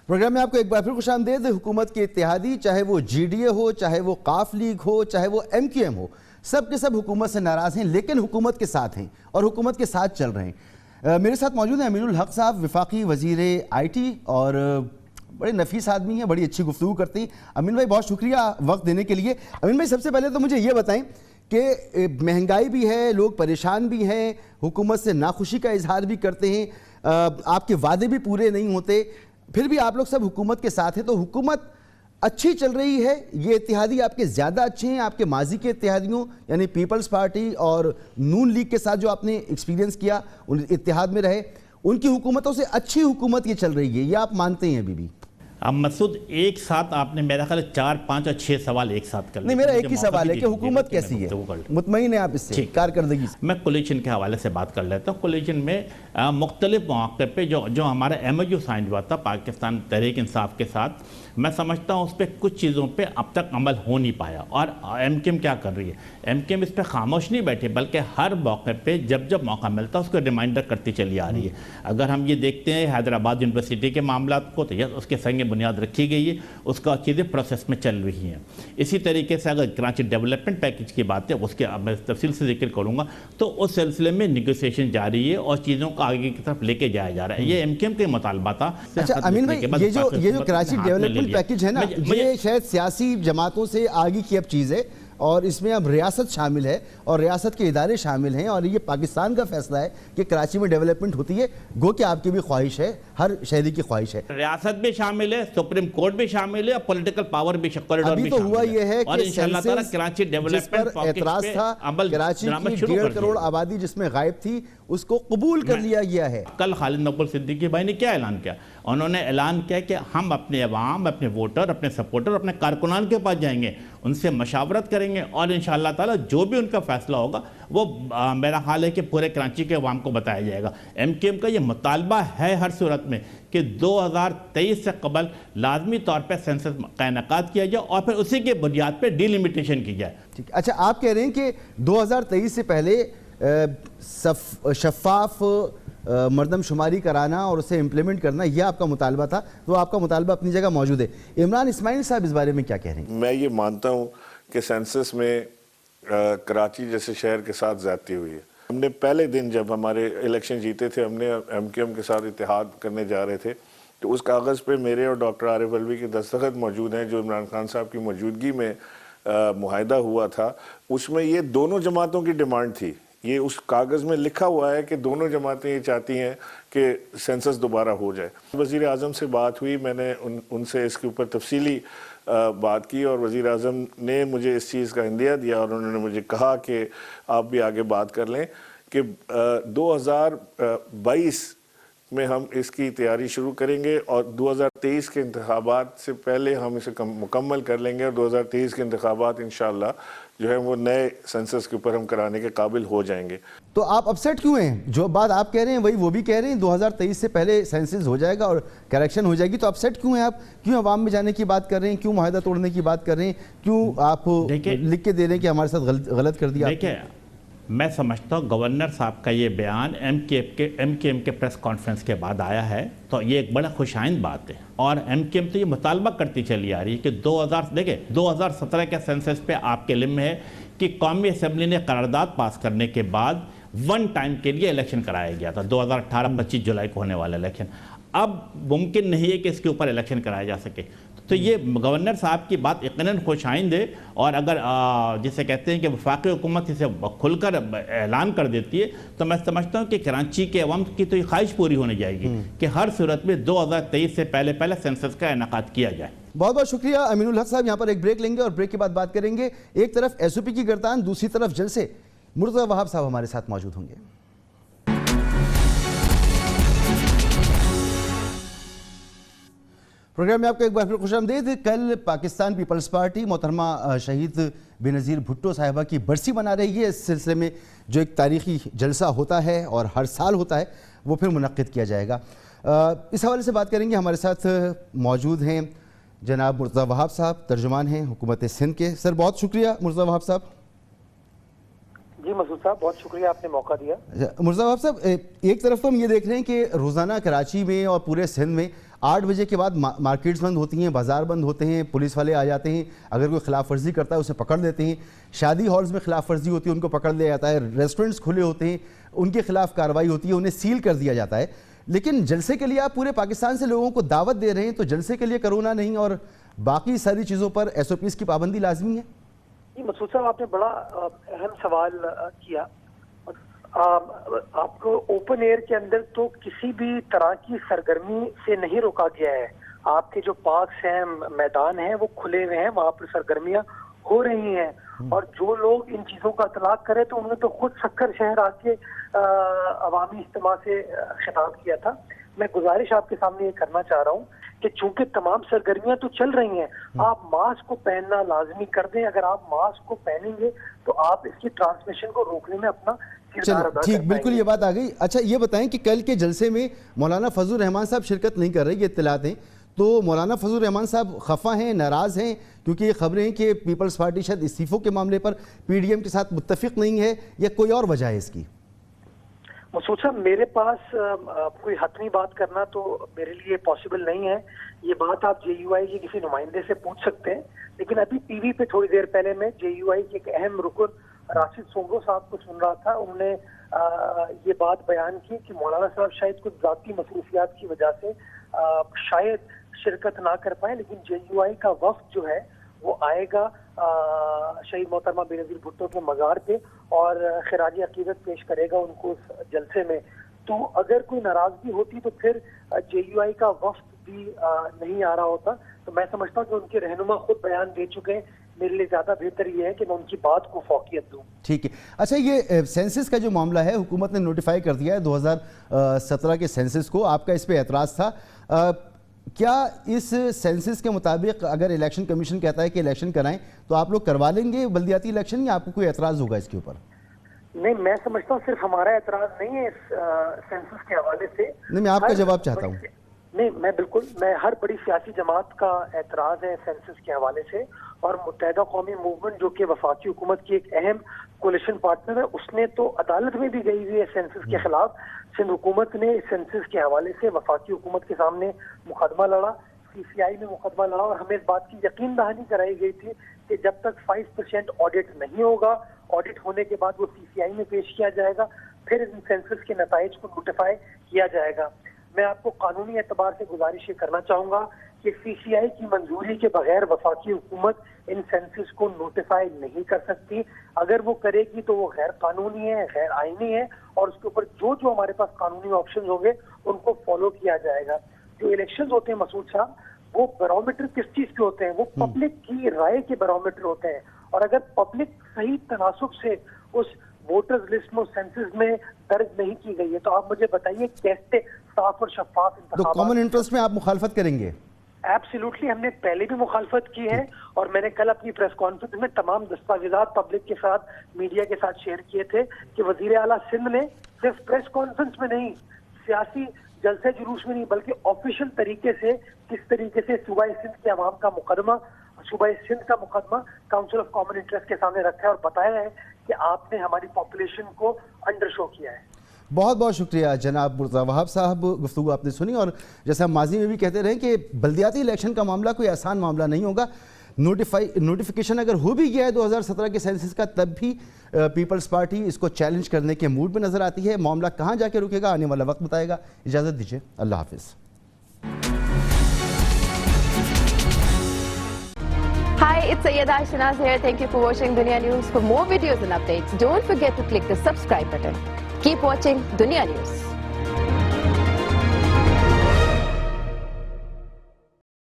Programme میں آپ کو ایک بار پھر خوش آمدید۔ حکومت کے اتحادی، چاہے وہ جی ڈی اے ہو، چاہے وہ قاف لیگ ہو، چاہے وہ ایم کیو ایم ہو، سب کے سب حکومت سے ناراض ہیں، لیکن حکومت کے ساتھ ہیں اور حکومت کے ساتھ چل رہے ہیں۔ میرے ساتھ موجود ہیں امین الحق صاحب، وفاقی وزیر آئی ٹی، اور بڑے نفیس آدمی ہیں، بڑی اچھی گفتگو کرتے ہیں۔ امین بھائی بہت شکریہ وقت دینے کے لیے۔ امین بھائی سب سے پہلے تو مجھے یہ بتائیں کہ مہنگائی بھی ہے، لوگ پریشان بھی ہیں، حکومت سے ناخوشی کا اظہار بھی کرتے ہیں، آپ کے وعدے بھی پورے نہیں ہوتے، پھر بھی آپ لوگ سب حکومت کے ساتھ ہیں، تو حکومت اچھی چل رہی ہے؟ یہ اتحادی آپ کے زیادہ اچھے ہیں آپ کے ماضی کے اتحادیوں یعنی پیپلز پارٹی اور نون لیگ کے ساتھ جو آپ نے ایکسپیرینس کیا، اتحاد میں رہے، ان کی حکومتوں سے اچھی حکومت یہ چل رہی ہے، یہ آپ مانتے ہیں ابھی بھی؟ اب مسعود ایک ساتھ آپ نے میرا خیال 4، 5 اور 6 سوال ایک ساتھ کر لیا۔ نہیں، میرا ایک ہی سوال ہے کہ حکومت کیسی ہے، مطمئن ہیں آپ اس سے کارکردگی سے؟ میں کولیشن کے حوالے سے بات کر لیتا ہوں۔ کولیشن میں مختلف مواقع پہ جو ہمارا ایم او یو سائن ہوا تھا پاکستان تحریک انصاف کے ساتھ، میں سمجھتا ہوں اس پہ کچھ چیزوں پہ اب تک عمل ہو نہیں پایا، اور ایم کیو ایم کیا کر رہی ہے؟ ایم کیو ایم اس پہ خاموش نہیں بیٹھے، بلکہ ہر موقع پہ جب موقع ملتا ہے اس کو ریمائنڈر کرتی چلی آ رہی ہے۔ اگر ہم یہ دیکھتے ہیں حیدرآباد یونیورسٹی کے معاملات کو، تو اس کے سنگ بنیاد رکھی گئی ہے، اس کا چیزیں پروسیس میں چل رہی ہیں۔ اسی طریقے سے اگر کراچی ڈیولپمنٹ پیکج کی بات ہے، اس کے اب میں تفصیل سے ذکر کروں گا، تو اس سلسلے میں نیگوسیشن جاری ہے اور چیزوں کو آگے کی طرف لے کے جایا جا رہا ہے۔ یہ ایم کیو ایم کے مطالبہ تھا۔ اچھا امین بھائی، یہ جو کراچی ڈیولپمنٹ پیکج ہے نا، یہ شاید سیاسی جماعتوں سے آگے کی اب چیز ہے، اور اس میں اب ریاست شامل ہے اور ریاست کے ادارے شامل ہیں، اور یہ پاکستان کا فیصلہ ہے کہ کراچی میں ڈیولپمنٹ ہوتی ہے، گو کہ آپ کی بھی خواہش ہے، ہر شہری کی خواہش ہے۔ ریاست بھی شامل ہے، سپریم کورٹ بھی شامل ہے، اور پولیٹیکل پاور بھی شامل ہے۔ ابھی تو ہوا یہ ہے کہ سینسس کراچی ڈیولپمنٹ پر اعتراض تھا، کراچی کی 1.5 کروڑ آبادی جس میں غائب تھی، اس کو قبول کر لیا گیا ہے۔ کل خالد مقبول صدیقی بھائی نے کیا اعلان کیا؟ انہوں نے اعلان کیا کہ ہم اپنے عوام، اپنے ووٹر، اپنے سپورٹر، اپنے کارکنان کے پاس جائیں گے، ان سے مشاورت کریں گے، اور انشاءاللہ تعالی جو بھی ان کا فیصلہ ہوگا وہ میرا خیال ہے کہ پورے کراچی کے عوام کو بتایا جائے گا۔ ایم کیو ایم کا یہ مطالبہ ہے ہر صورت میں کہ 2023 سے قبل لازمی طور پہ سینسس کا انعقاد کیا جائے، اور پھر اسی کے بنیاد پہ ڈی لیمیٹیشن کی جائے۔ اچھا، آپ کہہ رہے ہیں کہ 2023 سے پہلے شفاف مردم شماری کرانا اور اسے امپلیمنٹ کرنا، یہ آپ کا مطالبہ تھا، تو آپ کا مطالبہ اپنی جگہ موجود ہے۔ عمران اسماعیل صاحب اس بارے میں کیا کہہ رہے ہیں؟ میں یہ مانتا ہوں کہ سینسس میں کراچی جیسے شہر کے ساتھ زیادتی ہوئی ہے۔ ہم نے پہلے دن جب ہمارے الیکشن جیتے تھے، ہم نے ایم کیو ایم کے ساتھ اتحاد کرنے جا رہے تھے، تو اس کاغذ پہ میرے اور ڈاکٹر عارف علوی کے دستخط موجود ہیں، جو عمران خان صاحب کی موجودگی میں معاہدہ ہوا تھا۔ اس میں یہ دونوں جماعتوں کی ڈیمانڈ تھی، یہ اس کاغذ میں لکھا ہوا ہے کہ دونوں جماعتیں یہ چاہتی ہیں کہ سینسس دوبارہ ہو جائے۔ وزیر اعظم سے بات ہوئی، میں نے ان سے اس کے اوپر تفصیلی بات کی، اور وزیر اعظم نے مجھے اس چیز کا عندیہ دیا، اور انہوں نے مجھے کہا کہ آپ بھی آگے بات کر لیں کہ 2022 میں ہم اس کی تیاری شروع کریں گے، اور 2023 کے انتخابات سے پہلے ہم اسے مکمل کر لیں گے، اور 2023 کے انتخابات انشاءاللہ جو ہے وہ نئے سینسس کے اوپر ہم کرانے کے قابل ہو جائیں گے۔ تو آپ اپسیٹ کیوں ہیں؟ جو بات آپ کہہ رہے ہیں وہی وہ بھی کہہ رہے ہیں، 2023 سے پہلے سینسس ہو جائے گا اور کریکشن ہو جائے گی، تو اپسیٹ کیوں ہیں آپ؟ کیوں عوام میں جانے کی بات کر رہے ہیں؟ کیوں معاہدہ توڑنے کی بات کر رہے ہیں؟ کیوں آپ لکھ کے دے رہے ہیں کہ ہمارے ساتھ غلط کر دیا؟ دیکھیں، میں سمجھتا ہوں گورنر صاحب کا یہ بیان ایم کیو ایم کے پریس کانفرنس کے بعد آیا ہے، تو یہ ایک بڑا خوش آئند بات ہے، اور ایم کیو ایم تو یہ مطالبہ کرتی چلی آ رہی ہے کہ 2017 کے سینسس پہ آپ کے علم میں ہے کہ قومی اسمبلی نے قرارداد پاس کرنے کے بعد ون ٹائم کے لیے الیکشن کرایا گیا تھا، 2018-25 جولائی کو ہونے والا الیکشن۔ اب ممکن نہیں ہے کہ اس کے اوپر الیکشن کرایا جا سکے، تو یہ گورنر صاحب کی بات یقیناً خوش آئند ہے، اور اگر جسے کہتے ہیں کہ وفاقی حکومت اسے کھل کر اعلان کر دیتی ہے، تو میں سمجھتا ہوں کہ کراچی کے عوام کی تو یہ خواہش پوری ہونے جائے گی کہ ہر صورت میں 2023 سے پہلے سینسس کا انعقاد کیا جائے۔ بہت بہت شکریہ امین الحق صاحب۔ یہاں پر ایک بریک لیں گے اور بریک کے بعد بات کریں گے۔ ایک طرف ایس او پی کی گردان، دوسری طرف جلسے۔ مرتضی وہاب صاحب ہمارے ساتھ موجود ہوں گے۔ پروگرام میں آپ کو ایک بار پھر خوش آمدید۔ کل پاکستان پیپلز پارٹی محترمہ شہید بینظیر بھٹو صاحبہ کی برسی منا رہی ہے۔ اس سلسلے میں جو ایک تاریخی جلسہ ہوتا ہے اور ہر سال ہوتا ہے، وہ پھر منعقد کیا جائے گا۔ اس حوالے سے بات کریں گے۔ ہمارے ساتھ موجود ہیں جناب مرتضی وہاب صاحب، ترجمان ہیں حکومت سندھ کے۔ سر بہت شکریہ مرتضی وہاب صاحب۔ جی مسعود صاحب بہت شکریہ آپ نے موقع دیا. مرزا وہاب صاحب ایک طرف تو ہم یہ دیکھ رہے ہیں کہ روزانہ کراچی میں اور پورے سندھ میں 8 بجے کے بعد مارکیٹس بند ہوتی ہیں, بازار بند ہوتے ہیں, پولیس والے آ جاتے ہیں, اگر کوئی خلاف ورزی کرتا ہے اسے پکڑ لیتے ہیں, شادی ہالز میں خلاف ورزی ہوتی ہے ان کو پکڑ لیا جاتا ہے, ریسٹورنٹس کھلے ہوتے ہیں ان کے خلاف کارروائی ہوتی ہے, انہیں سیل کر دیا جاتا ہے. لیکن جلسے کے لیے آپ پورے پاکستان سے لوگوں کو دعوت دے رہے ہیں, تو جلسے کے لیے کرونا نہیں اور باقی ساری چیزوں پر SOPs کی پابندی لازمی ہے؟ جی مسعود صاحب آپ نے بڑا اہم سوال کیا. آپ کو اوپن ایئر کے اندر تو کسی بھی طرح کی سرگرمی سے نہیں روکا گیا ہے. آپ کے جو پارکس ہیں, میدان ہیں, وہ کھلے ہوئے ہیں, وہاں پر سرگرمیاں ہو رہی ہیں. اور جو لوگ ان چیزوں کا اطلاق کرے تو انہوں نے تو خود سکھر شہر آ کے عوامی اجتماع سے خطاب کیا تھا. میں گزارش آپ کے سامنے یہ کرنا چاہ رہا ہوں کہ چونکہ تمام سرگرمیاں تو چل رہی ہیں, آپ ماسک کو پہننا لازمی کر دیں. اگر آپ ماسک کو پہنیں گے تو آپ اس کی ٹرانسمیشن کو روکنے میں اپنا کردار ادا کر پائیں گے. بالکل یہ بات آ گئی. اچھا یہ بتائیں کہ کل کے جلسے میں مولانا فضل الرحمان صاحب شرکت نہیں کر رہے, یہ اطلاعات ہیں, تو مولانا فضل الرحمان صاحب خفا ہیں, ناراض ہیں, کیونکہ یہ خبریں ہیں کہ پیپلز پارٹی شاید استعفوں کے معاملے پر PDM کے ساتھ متفق نہیں ہے, یا کوئی اور وجہ ہے اس کی؟ مسعود صاحب میرے پاس کوئی حتمی بات کرنا تو میرے لیے پاسبل نہیں ہے. یہ بات آپ JUI کے کسی نمائندے سے پوچھ سکتے ہیں. لیکن ابھی ٹی وی پہ تھوڑی دیر پہلے میں JUI کے ایک اہم رکن راشد سومرو صاحب کو سن رہا تھا. انہوں نے یہ بات بیان کی کہ مولانا صاحب شاید کچھ ذاتی مصروفیات کی وجہ سے شاید شرکت نہ کر پائے, لیکن JUI کا وفد جو ہے وہ آئے گا شہید محترمہ بینظیر بھٹو کے مزار پہ اور خراج عقیدت پیش کرے گا ان کو اس جلسے میں. تو اگر کوئی ناراضگی ہوتی تو پھر JUI کا وفد بھی نہیں آ رہا ہوتا. تو میں سمجھتا ہوں کہ ان کے رہنما خود بیان دے چکے ہیں. میرے لیے زیادہ بہتر یہ ہے کہ میں ان کی بات کو فوقیت دوں. ٹھیک ہے. اچھا یہ سینسس کا جو معاملہ ہے, حکومت نے نوٹیفائی کر دیا ہے 2017 کے سینسس کو, آپ کا اس پہ اعتراض تھا. کیا اس سینسس کے مطابق اگر الیکشن کمیشن کہتا ہے کہ الیکشن کرائیں تو آپ لوگ کروا لیں گے بلدیاتی الیکشن, یا آپ کو کوئی اعتراض ہوگا اس کے اوپر؟ نہیں, میں سمجھتا ہوں صرف ہمارا اعتراض نہیں ہے اس سینسس کے حوالے سے. نہیں, میں آپ کا جواب چاہتا ہوں. نہیں, میں ہر بڑی سیاسی جماعت کا اعتراض ہے سینسس کے حوالے سے. اور متحدہ قومی موومنٹ جو کہ وفاقی حکومت کی ایک اہم کولیشن پارٹنر ہے, اس نے تو عدالت میں بھی گئی ہوئی ہے سینسس کے خلاف. سندھ حکومت نے اس سینسس کے حوالے سے وفاقی حکومت کے سامنے مقدمہ لڑا, CCI میں مقدمہ لڑا, اور ہمیں اس بات کی یقین دہانی کرائی گئی تھی کہ جب تک 5% آڈٹ نہیں ہوگا, آڈٹ ہونے کے بعد وہ CCI میں پیش کیا جائے گا, پھر ان سینسس کے نتائج کو نوٹیفائی کیا جائے گا. میں آپ کو قانونی اعتبار سے گزارش یہ کرنا چاہوں گا کہ CCI کی منظوری کے بغیر وفاقی حکومت ان سینسس کو نوٹیفائی نہیں کر سکتی. اگر وہ کرے گی تو وہ غیر قانونی ہے, غیر آئینی ہے, اور اس کے اوپر جو ہمارے پاس قانونی آپشن ہوں گے ان کو فالو کیا جائے گا. جو الیکشنز ہوتے ہیں مسعود صاحب, وہ بیرومیٹر کس چیز کے ہوتے ہیں؟ وہ پبلک کی رائے کے بیرومیٹر ہوتے ہیں. اور اگر پبلک صحیح تناسب سے اس ووٹرز لسٹ میں سینسس میں درج نہیں کی گئی ہے تو آپ مجھے بتائیے کیسے صاف اور شفاف انتخابات. تو کامن انٹرسٹ میں آپ مخالفت کریں گے؟ ایبسلیوٹلی, ہم نے پہلے بھی مخالفت کی ہے, اور میں نے کل اپنی پریس کانفرنس میں تمام دستاویزات پبلک کے ساتھ, میڈیا کے ساتھ شیئر کیے تھے کہ وزیر اعلیٰ سندھ نے صرف پریس کانفرنس میں نہیں, سیاسی جلسے جلوس میں نہیں, بلکہ آفیشیل طریقے سے کس طریقے سے صوبہ سندھ کے عوام کا مقدمہ, صوبہ سندھ کا مقدمہ کاؤنسل آف کامن انٹرسٹ کے سامنے رکھا ہے اور بتایا ہے کہ آپ نے ہماری پاپولیشن کو انڈر شو کیا ہے. بہت بہت شکریہ جناب مرزا وہاب صاحب, گفتگو آپ نے سنی. اور جیسے ہم ماضی میں بھی کہتے رہے کہ بلدیاتی الیکشن کا معاملہ کوئی آسان معاملہ نہیں ہوگا. نوٹیفیکیشن اگر ہو بھی گیا ہے 2017 کے سینسس کا, تب بھی پیپلز پارٹی اس کو چیلنج کرنے کے موڈ میں نظر آتی ہے. معاملہ کہاں جا کے رکے گا آنے والا وقت بتائے گا. اجازت دیجیے, اللہ حافظ. Hi, it's Sayyeda Shanaz here. Thank you for watching Dunya News. For more videos and updates, don't forget to click the subscribe button. Keep watching Dunya News.